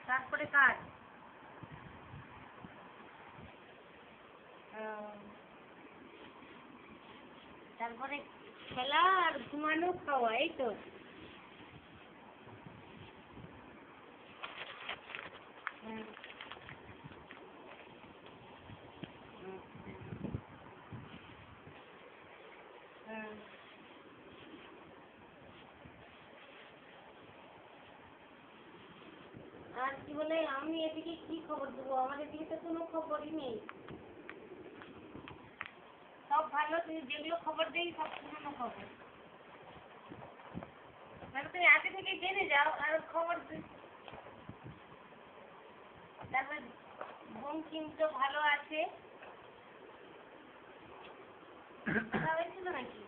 তারপরে কাজ তারপরে খেলা আর ঘুমানো খাওয়া এই তো আর কি বলে আমি এদিকে কি খবর দেবো আমাদের দিকে তো কোনো খবরই নেই সব ভালো যেগুলো খবর দেই সব পুরনো খবর তাহলে তুমি আগে থেকে জেনে যাও আর খবর তারপর বঙ্কিম তো ভালো আছে হয়েছিল নাকি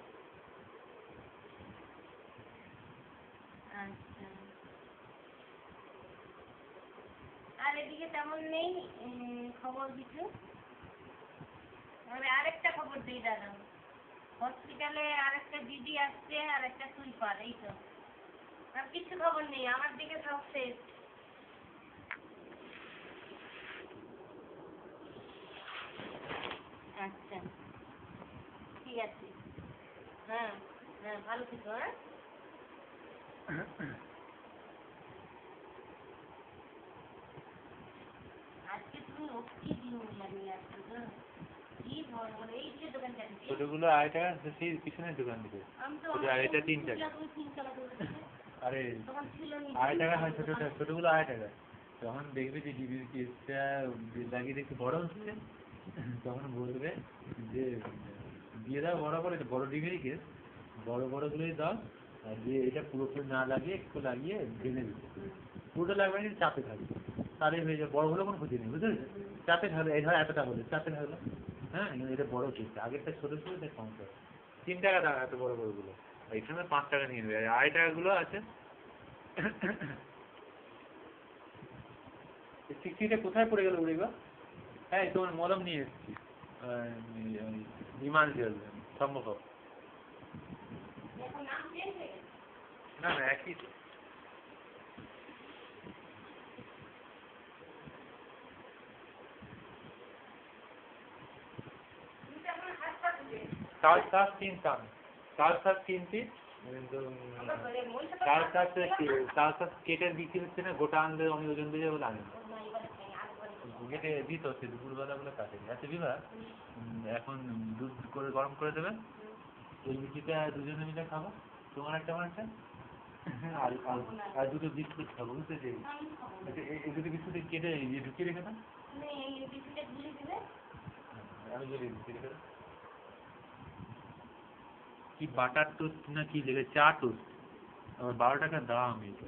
আচ্ছা আর এদিকে তেমন নেই খবর কিছু আরেকটা খবর দিই দাদা হসপিটালে আরেকটা দিদি আসছে আর একটা সুইপার এই তো আর কিছু খবর নেই আমার দিকে সব শেষ আচ্ছা ঠিক আছে হ্যাঁ হ্যাঁ ভালো থেকো হ্যাঁ আজকে তুমি ওকে দিন লাগিয়ে আসছো তো ছোটগুলো 2.5 টাকা সেই পিছনের দোকান থেকে এটা 3 টাকা আরে 2.5 টাকা হয় ছোটগুলো 2.5 টাকা যখন দেখবে যে ডিবির কেসটা লাগিয়ে দেখতে বড় হচ্ছে তখন বলবে যে দিয়ে দাও বড় করে বড় ডিবির কেস বড় বড়গুলোই দাও আর দিয়ে এটা পুরোপুরি না লাগিয়ে একটু লাগিয়ে ভেঙে দিচ্ছে পুরোটা লাগবে না চাপে থাকবে তাহলে হয়ে যাবে বড়গুলো কোনো ক্ষতি নেই বুঝতে পেরেছো চাপে থাকবে এই ধর এতটা বলে চাপে থাকলো হ্যাঁ এটা বড় কেস আগেরটা ছোট ছিল এটা কম করে 3 টাকা দাম এত বড় বড়গুলো এইখানে 5 টাকা নিয়ে নেবে 2.5 টাকাগুলো আছে সিক্সিটা কোথায় পড়ে গেল উড়িবা হ্যাঁ তোমার মলম নিয়ে এসেছি বিমান জেল সম্ভব না না একই চাল শাক কিনতাম চাল শাক কিনছি চাল শাক কেটে বিক্রি হচ্ছে না গোটা আনলে আমি ওজন দিয়ে বলে আনি কেটে দিত হচ্ছে দুপুরবেলা বলে কাটে আচ্ছা বিভা এখন দুধ করে গরম করে দেবে এই লুচিটা দুজনে মিলে খাবো তোমার একটা আমার একটা আর দুটো বিস্কুট খাবো বুঝতে চাই এই দুটো বিস্কুট কেটে ঢুকিয়ে রেখে দাও আমি যদি ঢুকিয়ে রেখে দাও কি বাটার টোস্ট না কি লেগে চা টোস্ট আমার 12 টাকা দাম এটা